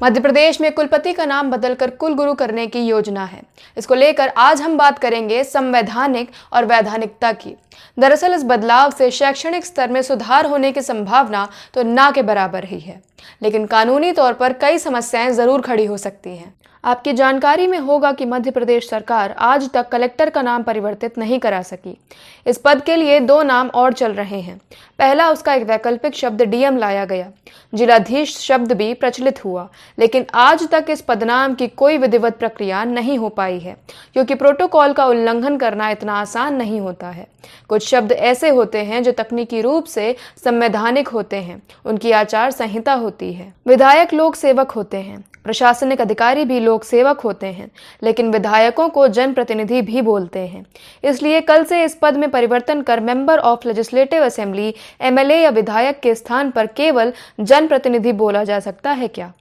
मध्य प्रदेश में कुलपति का नाम बदलकर कुलगुरु करने की योजना है। इसको लेकर आज हम बात करेंगे संवैधानिक और वैधानिकता की। दरअसल इस बदलाव से शैक्षणिक स्तर में सुधार होने की संभावना तो ना के बराबर ही है, लेकिन कानूनी तौर पर कई समस्याएं जरूर खड़ी हो सकती हैं। आपकी जानकारी में होगा कि मध्य प्रदेश सरकार आज तक कलेक्टर का नाम परिवर्तित नहीं करा सकी। इस पद के लिए 2 नाम और चल रहे हैं। पहला, उसका एक वैकल्पिक शब्द डीएम लाया गया। जिलाधीश शब्द भी प्रचलित हुआ, लेकिन आज तक इस पदनाम की कोई विधिवत प्रक्रिया नहीं हो पाई है, क्योंकि प्रोटोकॉल का उल्लंघन करना इतना आसान नहीं होता है। कुछ शब्द ऐसे होते हैं जो तकनीकी रूप से संवैधानिक होते हैं, उनकी आचार संहिता होती है। विधायक लोक सेवक होते हैं, प्रशासनिक अधिकारी भी लोक सेवक होते हैं, लेकिन विधायकों को जनप्रतिनिधि भी बोलते हैं। इसलिए कल से इस पद में परिवर्तन कर member of legislative assembly MLA या विधायक के स्थान पर केवल जनप्रतिनिधि बोला जा सकता है क्या?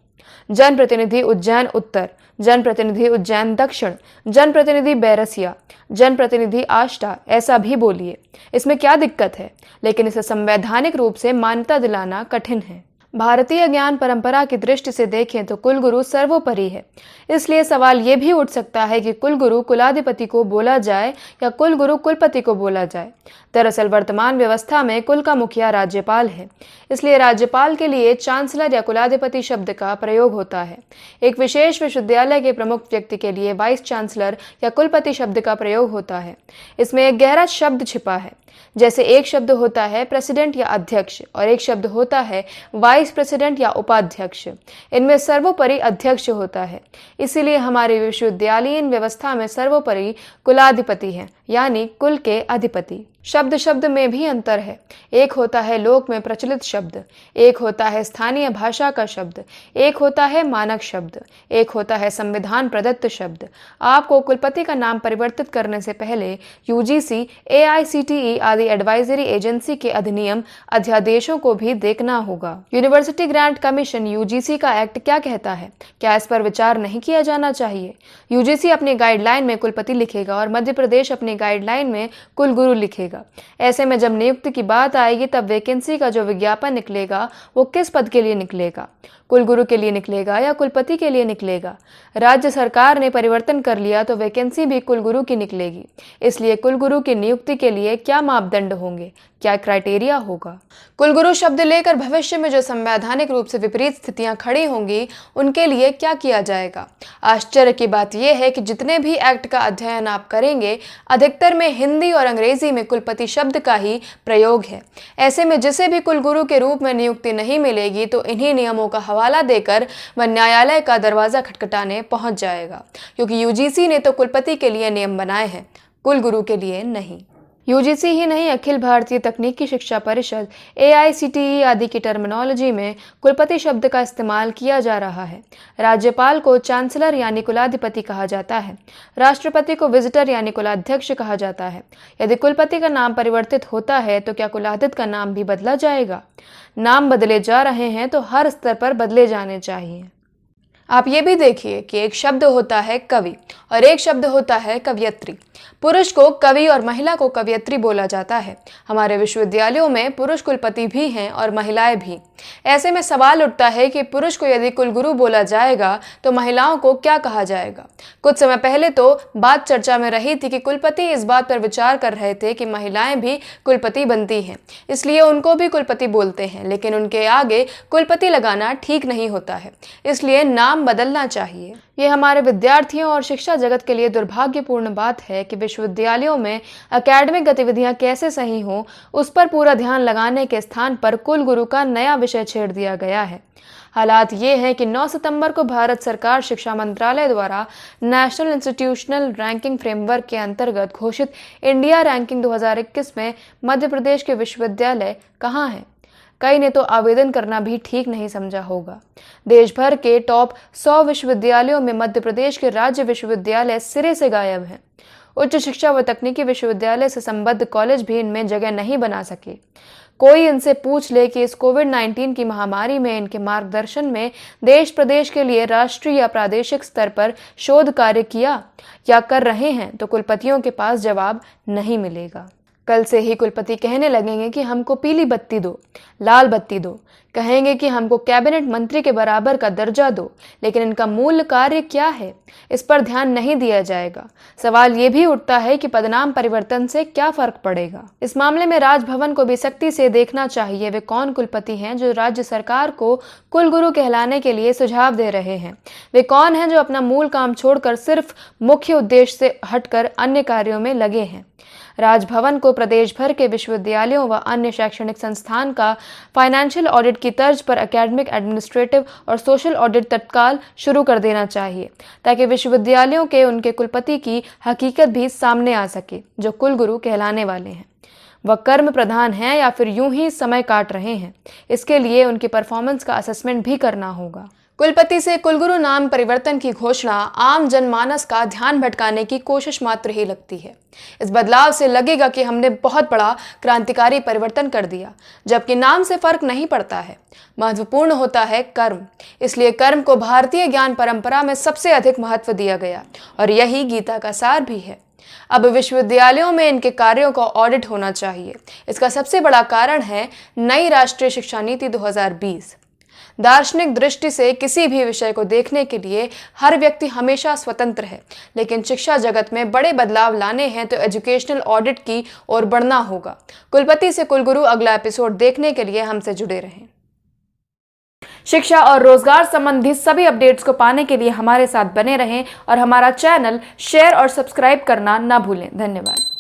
जनप्रतिनिधि उज्जैन उत्तर, जनप्रतिनिधि उज्जैन दक्षिण, जनप्रतिनिधि बैरसिया, जनप्रतिनिधि आष्टा, ऐसा भी बोलिए। इसमें क्या दिक्कत है? लेकिन इसे संवैधानिक रूप से मान्यता दिलाना कठिन है। भारतीय ज्ञान परंपरा की दृष्टि से देखें तो कुलगुरु सर्वोपरि है। इसलिए सवाल ये भी उठ सकता है कि कुलगुरु कुलाधिपति को बोला जाए या कुलगुरु कुलपति को बोला जाए। दरअसल वर्तमान व्यवस्था में कुल का मुखिया राज्यपाल है, इसलिए राज्यपाल के लिए चांसलर या कुलाधिपति शब्द का प्रयोग होता है। एक विशेष विश्वविद्यालय के प्रमुख व्यक्ति के लिए वाइस चांसलर या कुलपति शब्द का प्रयोग होता है। इसमें एक गहरा शब्द छिपा है। जैसे एक शब्द होता है प्रेसिडेंट या अध्यक्ष और एक शब्द होता है वाइस प्रेसिडेंट या उपाध्यक्ष। इनमें सर्वोपरि अध्यक्ष होता है। इसीलिए हमारी विश्वविद्यालयीन व्यवस्था में सर्वोपरि कुलाधिपति है, यानी कुल के अधिपति। शब्द शब्द में भी अंतर है। एक होता है लोक में प्रचलित शब्द, एक होता है स्थानीय भाषा का शब्द, एक होता है मानक शब्द, एक होता है संविधान प्रदत्त शब्द। आपको कुलपति का नाम परिवर्तित करने से पहले यूजीसी, एआईसीटीई आदि एडवाइजरी एजेंसी के अधिनियम अध्यादेशों को भी देखना होगा। यूनिवर्सिटी ग्रांट कमीशन यूजीसी का एक्ट क्या कहता है? क्या इस पर विचार नहीं किया जाना चाहिए? यूजीसी अपनी गाइडलाइन में कुलपति लिखेगा और मध्य प्रदेश अपनी गाइडलाइन में कुलगुरु लिखेगा। ऐसे में जब नियुक्ति की बात आएगी तब वैकेंसी का जो विज्ञापन निकलेगा वो किस पद के लिए निकलेगा? कुलगुरु के लिए निकलेगा या कुलपति के लिए निकलेगा? राज्य सरकार ने परिवर्तन कर लिया तो वैकेंसी भी कुलगुरु की निकलेगी। इसलिए कुलगुरु की नियुक्ति के लिए क्या मापदंड होंगे, क्या क्राइटेरिया होगा? कुलगुरु शब्द लेकर भविष्य में जो संवैधानिक रूप से विपरीत स्थितियां खड़ी होंगी उनके लिए क्या किया जाएगा? आश्चर्य की बात यह है कि जितने भी एक्ट का अध्ययन आप करेंगे अधिकतर में हिंदी और अंग्रेजी में कुलपति शब्द का ही प्रयोग है। ऐसे में जिसे भी कुलगुरु के रूप में नियुक्ति नहीं मिलेगी तो इन्हीं नियमों का हवाला देकर वह न्यायालय का दरवाजा खटखटाने पहुंच जाएगा, क्योंकि यूजीसी ने तो कुलपति के लिए नियम बनाए हैं, कुलगुरु के लिए नहीं। यूजीसी ही नहीं, अखिल भारतीय तकनीकी शिक्षा परिषद एआईसीटीई आदि की टर्मिनोलॉजी में कुलपति शब्द का इस्तेमाल किया जा रहा है। राज्यपाल को चांसलर यानी कुलाधिपति कहा जाता है, राष्ट्रपति को विजिटर यानी कुलाध्यक्ष कहा जाता है। यदि कुलपति का नाम परिवर्तित होता है तो क्या कुलाधिपति का नाम भी बदला जाएगा? नाम बदले जा रहे हैं तो हर स्तर पर बदले जाने चाहिए। आप ये भी देखिए कि एक शब्द होता है कवि और एक शब्द होता है कवयित्री। पुरुष को कवि और महिला को कवयित्री बोला जाता है। हमारे विश्वविद्यालयों में पुरुष कुलपति भी हैं और महिलाएं भी। ऐसे में सवाल उठता है कि पुरुष को यदि कुलगुरु बोला जाएगा तो महिलाओं को क्या कहा जाएगा? कुछ समय पहले तो बात चर्चा में रही थी कि कुलपति इस बात पर विचार कर रहे थे कि महिलाएं भी कुलपति बनती हैं, इसलिए उनको भी कुलपति बोलते हैं, लेकिन उनके आगे कुलपति लगाना ठीक नहीं होता है, इसलिए नाम बदलना चाहिए। ये हमारे विद्यार्थियों और शिक्षा जगत के लिए दुर्भाग्यपूर्ण बात है कि विश्वविद्यालयों में एकेडमिक गतिविधियां कैसे सही हों उस पर पूरा ध्यान लगाने के स्थान पर कुलगुरु का नया विषय छेड़ दिया गया है। हालात ये हैं कि 9 सितंबर को भारत सरकार शिक्षा मंत्रालय द्वारा नेशनल इंस्टीट्यूशनल रैंकिंग फ्रेमवर्क के अंतर्गत घोषित इंडिया रैंकिंग 2021 में मध्य प्रदेश के विश्वविद्यालय कहाँ हैं? कई ने तो आवेदन करना भी ठीक नहीं समझा होगा। देश भर के टॉप 100 विश्वविद्यालयों में मध्य प्रदेश के राज्य विश्वविद्यालय सिरे से गायब हैं। उच्च शिक्षा व तकनीकी विश्वविद्यालय से संबद्ध कॉलेज भी इनमें जगह नहीं बना सके। कोई इनसे पूछ ले कि इस कोविड-19 की महामारी में इनके मार्गदर्शन में देश प्रदेश के लिए राष्ट्रीय या प्रादेशिक स्तर पर शोध कार्य किया या कर रहे हैं तो कुलपतियों के पास जवाब नहीं मिलेगा। कल से ही कुलपति कहने लगेंगे कि हमको पीली बत्ती दो, लाल बत्ती दो। कहेंगे कि हमको कैबिनेट मंत्री के बराबर का दर्जा दो, लेकिन इनका मूल कार्य क्या है, इस पर ध्यान नहीं दिया जाएगा। सवाल ये भी उठता है कि पदनाम परिवर्तन से क्या फर्क पड़ेगा। इस मामले में राजभवन को भी सख्ती से देखना चाहिए वे कौन कुलपति हैं जो राज्य सरकार को कुलगुरु कहलाने के लिए सुझाव दे रहे हैं। वे कौन हैं जो अपना मूल काम छोड़कर सिर्फ मुख्य उद्देश्य से हटकर अन्य कार्यों में लगे हैं। राजभवन को प्रदेश भर के विश्वविद्यालयों व अन्य शैक्षणिक संस्थान का फाइनेंशियल ऑडिट की तर्ज पर एकेडमिक, एडमिनिस्ट्रेटिव और सोशल ऑडिट तत्काल शुरू कर देना चाहिए, ताकि विश्वविद्यालयों के उनके कुलपति की हकीकत भी सामने आ सके जो कुलगुरु कहलाने वाले हैं। वह कर्म प्रधान हैं या फिर यूं ही समय काट रहे हैं, इसके लिए उनकी परफॉर्मेंस का असेसमेंट भी करना होगा। कुलपति से कुलगुरु नाम परिवर्तन की घोषणा आम जनमानस का ध्यान भटकाने की कोशिश मात्र ही लगती है। इस बदलाव से लगेगा कि हमने बहुत बड़ा क्रांतिकारी परिवर्तन कर दिया, जबकि नाम से फर्क नहीं पड़ता है। महत्वपूर्ण होता है कर्म। इसलिए कर्म को भारतीय ज्ञान परंपरा में सबसे अधिक महत्व दिया गया और यही गीता का सार भी है। अब विश्वविद्यालयों में इनके कार्यों का ऑडिट होना चाहिए। इसका सबसे बड़ा कारण है नई राष्ट्रीय शिक्षा नीति 2020। दार्शनिक दृष्टि से किसी भी विषय को देखने के लिए हर व्यक्ति हमेशा स्वतंत्र है, लेकिन शिक्षा जगत में बड़े बदलाव लाने हैं तो एजुकेशनल ऑडिट की ओर बढ़ना होगा। कुलपति से कुलगुरु अगला एपिसोड देखने के लिए हमसे जुड़े रहें। शिक्षा और रोजगार संबंधी सभी अपडेट्स को पाने के लिए हमारे साथ बने रहें और हमारा चैनल शेयर और सब्सक्राइब करना ना भूलें। धन्यवाद।